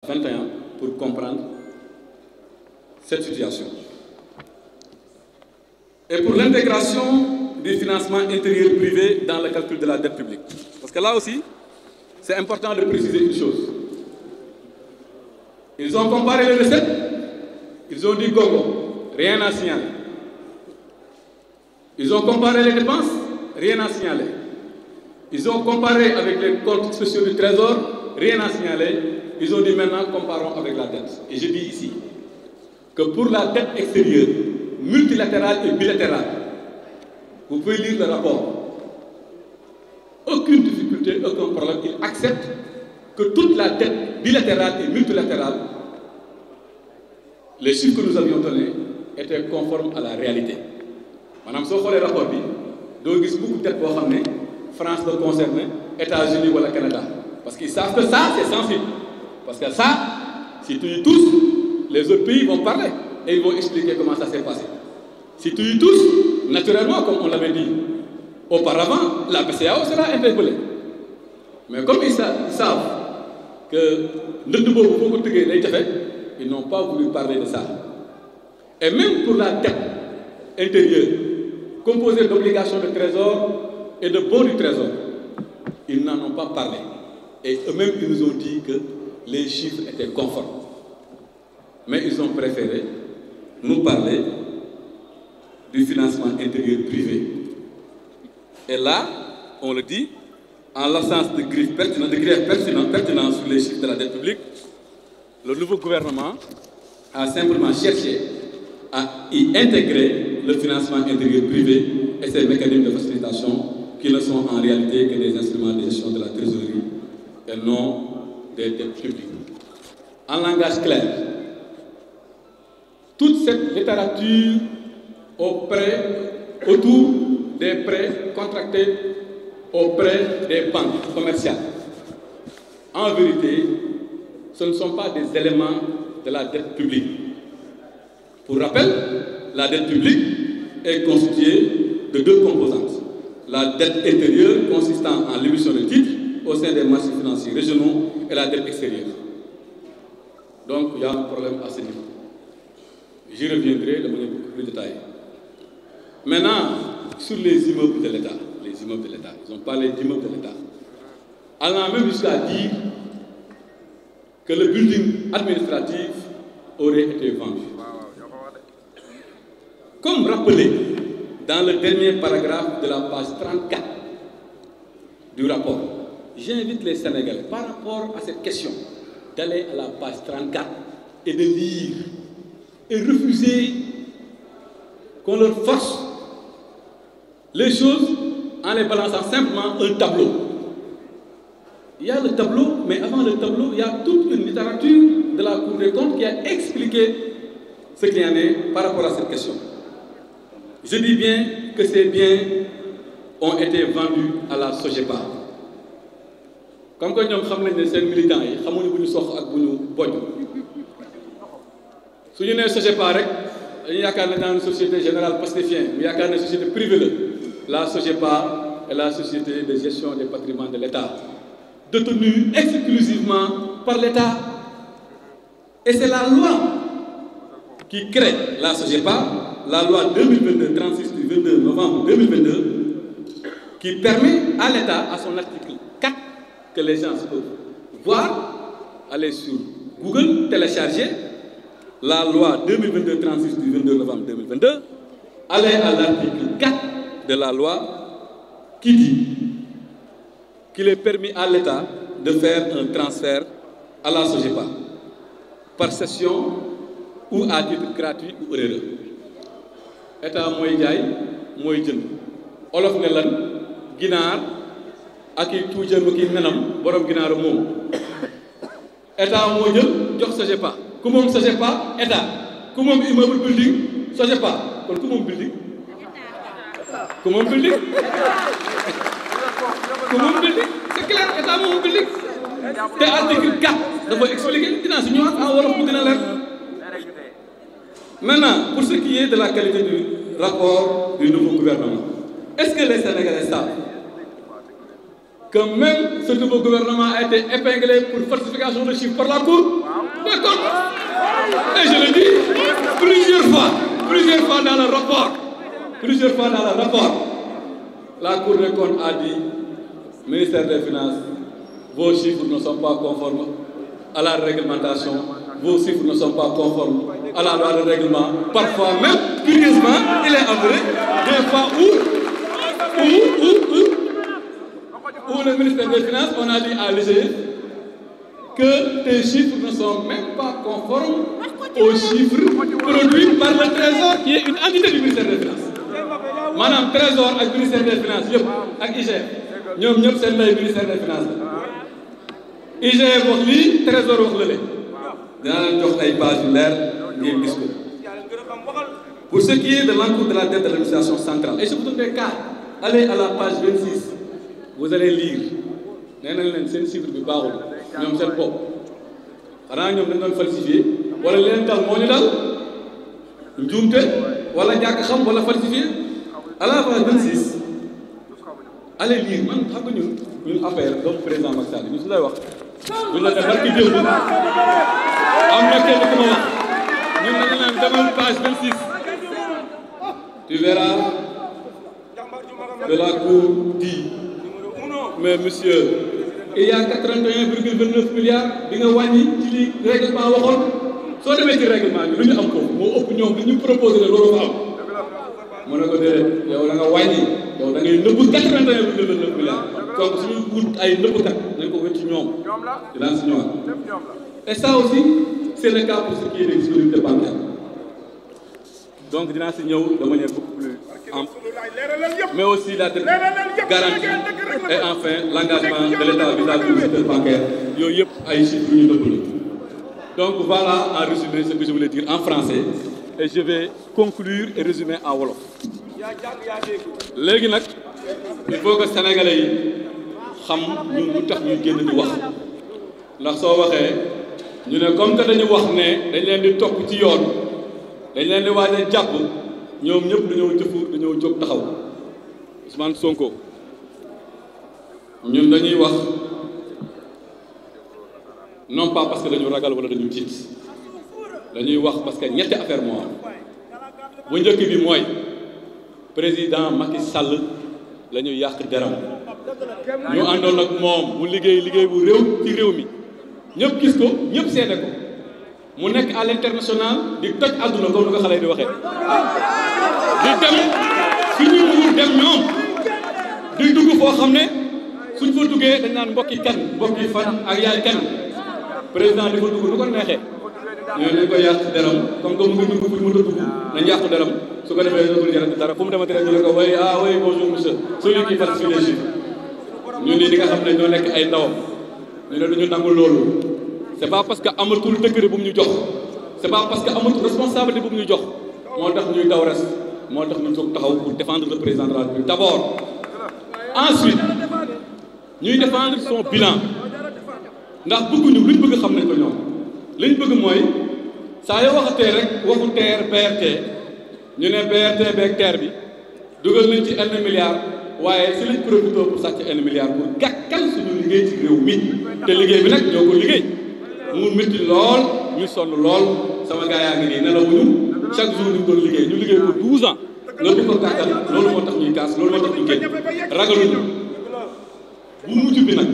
21 pour comprendre cette situation. Et pour l'intégration du financement intérieur privé dans le calcul de la dette publique. Parce que là aussi, c'est important de préciser une chose. Ils ont comparé les recettes, ils ont dit gogo, rien à signaler. Ils ont comparé les dépenses, rien à signaler. Ils ont comparé avec les comptes sociaux du Trésor, rien à signaler. Ils ont dit maintenant comparons avec la dette. Et je dis ici que pour la dette extérieure, multilatérale et bilatérale, vous pouvez lire le rapport. Aucune difficulté, aucun problème. Ils acceptent que toute la dette bilatérale et multilatérale, les chiffres que nous avions donnés, étaient conformes à la réalité. Madame, si vous regardez le rapport, vous voyez beaucoup de dettes pour France le concerné, États-Unis ou le Canada. Parce qu'ils savent que ça, c'est sensible. Parce que ça, si tu y tous, les autres pays vont parler et ils vont expliquer comment ça s'est passé. Si tu y tous, naturellement, comme on l'avait dit auparavant, la BCEAO sera interpellée. Mais comme ils savent que ils n'ont pas voulu parler de ça. Et même pour la dette intérieure, composée d'obligations de trésor et de bons du trésor, ils n'en ont pas parlé. Et eux-mêmes, ils nous ont dit que les chiffres étaient conformes. Mais ils ont préféré nous parler du financement intérieur privé. Et là, on le dit, en l'absence de griefs pertinents sur les chiffres de la dette publique, le nouveau gouvernement a simplement cherché à y intégrer le financement intérieur privé et ses mécanismes de facilitation qui ne sont en réalité que des instruments de gestion de la trésorerie et non des dettes publiques. En langage clair, toute cette littérature autour des prêts contractés auprès des banques commerciales, en vérité, ce ne sont pas des éléments de la dette publique. Pour rappel, la dette publique est constituée de deux composantes. La dette intérieure consistant en l'émission de titres au sein des marchés financiers régionaux et la dette extérieure. Donc, il y a un problème à ce niveau. J'y reviendrai de manière beaucoup plus détaillée. Maintenant, sur les immeubles de l'État, ils ont parlé d'immeubles de l'État, allant même jusqu'à dire que le building administratif aurait été vendu. Comme rappelé dans le dernier paragraphe de la page 34 du rapport, j'invite les Sénégalais, par rapport à cette question, d'aller à la page 34 et de lire et refuser qu'on leur force les choses en les balançant simplement un tableau. Il y a le tableau, mais avant le tableau, il y a toute une littérature de la Cour des comptes qui a expliqué ce qu'il y en est par rapport à cette question. Je dis bien que ces biens ont été vendus à la SOGEPA. Comme que nous savons que ces militants, ils savent que nous sommes ak buñu boj. Si nous sommes SOGEPA, nous sommes dans une société générale pacifienne, nous sommes dans une société privée. La SOGEPA est la société de gestion des patrimoines de l'État, détenue exclusivement par l'État. Et c'est la loi qui crée la SOGEPA, la loi 2022-36 du 22 novembre 2022, qui permet à l'État, à son article 4, que les gens peuvent voir, aller sur Google, télécharger la loi 2022-36 du 22 novembre 2022, aller à l'article 4 de la loi qui dit qu'il est permis à l'État de faire un transfert à la SOGEPA par cession ou à titre gratuit ou onéreux. État mooy jaay mooy jënd olof ne lan ginaar ak i tuujam ak i nenam borom ginaaru moom état moo jël jox SOGEPA ku moom SOGEPA état ku moom immeuble building SOGEPA kon ku moom building ku moom building ku moom building c'est clair état moom building te article 4 dafa expliquer dinaa si ñëwaat en wolof bu gën a leer. Maintenant, pour ce qui est de la qualité du rapport du nouveau gouvernement, est-ce que les Sénégalais savent que même ce nouveau gouvernement a été épinglé pour falsification de chiffres par la Cour des comptes. Et je le dis plusieurs fois dans le rapport, la Cour des comptes a dit, ministère des Finances, vos chiffres ne sont pas conformes à la réglementation, vos chiffres ne sont pas conformes à la loi de règlement. Parfois même, curieusement, il est avoué des fois où le ministère des Finances, on a dit à l'IGF que tes chiffres ne sont même pas conformes aux chiffres produits par le Trésor, qui est une entité du ministère des Finances. Madame Trésor ak ministère des Finances yëpp ak IGF ñoom ñëpp seen lay ministère des Finances la IGF wax lii Trésor wax la leen dinaa leen jox ay pages yu leer ngeen gis ko. Pour ce qui est de l'encours de la dette de l'administration centrale, et je vous donne des cas, allez à la page 26, vous allez lire nee nañ leen seen chiffre bi baaxul ñoom seen bopp xanaa ñoom dañ doon falsifié wala leen dal moo ñu dal njuumte wala ñàkk xam wala falsifié. À la page 26 allez lire man xam nga ñun affaire doomu président Macky Sall ñu su lay wax duñ la def barki démb am na kenn ku ma wax ñun dañu naan demal page 26 tu verras que la Cour dit mais monsieur il y a 81,29 milliards di nga wàññi ci li règlement waxoon soo demee ci règlement bi lu ñu am ko moo ëpp ñoom li ñu proposé ne loolu fa am. mu ne ko déedéet yow da nga wàññi yow da ngay nëbbu 81,29 milliards donc suñu wut ay nëbbkat dañ ko wét ci ñoom dinaa si ñëwaat. Et ça aussi c'est le cas pour ce qui est des disponibilités bancaires donc dinaa si ñëw de manière beaucoup plus ample mais aussi la dette garantie et enfin l'engagement de l'État vis-à-vis du secteur bancaire yooyu yëpp ay chiffres yu ñu nëbb la. Donc voilà en résumé ce que je voulais dire en français. Et je vais conclure et résumer en wolof. léegi nag il faut que sénégalais yi xam ñun lu tax ñuy génn di wax ndax soo waxee ñu ne comme que dañu wax ne dañ leen di topp ci yoon dañ leen di waaj a jàpp ñoom ñëpp dañoo jóg taxaw Ousmane Sonko ñun dañuy wax non pas parce que dañu ragal wala dañu tiit. dañuy wax parce que ñetti affaire moo am bu njëkk bi mooy président Macky Sall la ñu yàq deram ñu àndoon ak moom mu liggéey bu réew ci réew mi ñëpp gis ko ñëpp seede ko mu nekk à l'international di toj àdduna comme ni ko xale yi di waxee di dem fi ñu mënul dem ñoom di dugg foo xam ne suñ fa duggee dañ naan mbokki fan ak yaay kan président di fa dugg nu ko neexee ñooñu dañ koy yàq deram comme que mu ngi dugg fi mu dugg nañ yàq deram su ko defee dootul jarati dara fu mu demati rek ñu ne ko oui bonjour monsieur celui qui falsifie les chiffres ñun ñi nga xam ne ñoo nekk ay ndawam ñu ne duñu nangu loolu c'est pas parce que amatul décret bu mu ñu jox c'est pas parce que amatul responsabilité bu mu ñu jox moo tax ñuy daw res moo tax ñu jóg taxaw pour défendre le président de la République d'abord. Ensuite ñuy défendre son bilan ndax bëgguñu luñ bëgg xam nañ ko ñoom liñ bëgg mooy saa yoo waxatee rek waxu TER BRT ñu ne BRT beeg TER bi dugal nañ ci 1 milliard waaye si lañ profité pour sàcc 1 milliard pour gàkkal suñu liggéey ci réew mi te liggéey bi nag ñoo ko liggéey mu métti lool ñu sonn lool sama gars yaa ngi nii nelawuñu chaque jour ñu doon liggéey ñu liggéey ko 12 ans nga bëgg ko gàkkal loolu moo tax ñuy kaas loolu moo tax ñu génn ragaluñu bu mujj bi nag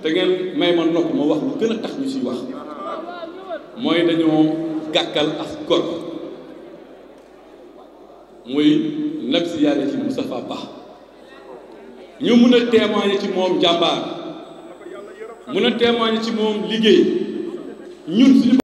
te ngeen may ma nopp ma wax lu gën a tax ñu siy wax mooy dañoo gàkkal ak gor muy nag si yàlla ci Moustapha Ba ñu mun a témoigner ci moom jàmbaar mun a témoigner ci moom liggéey ñun suñu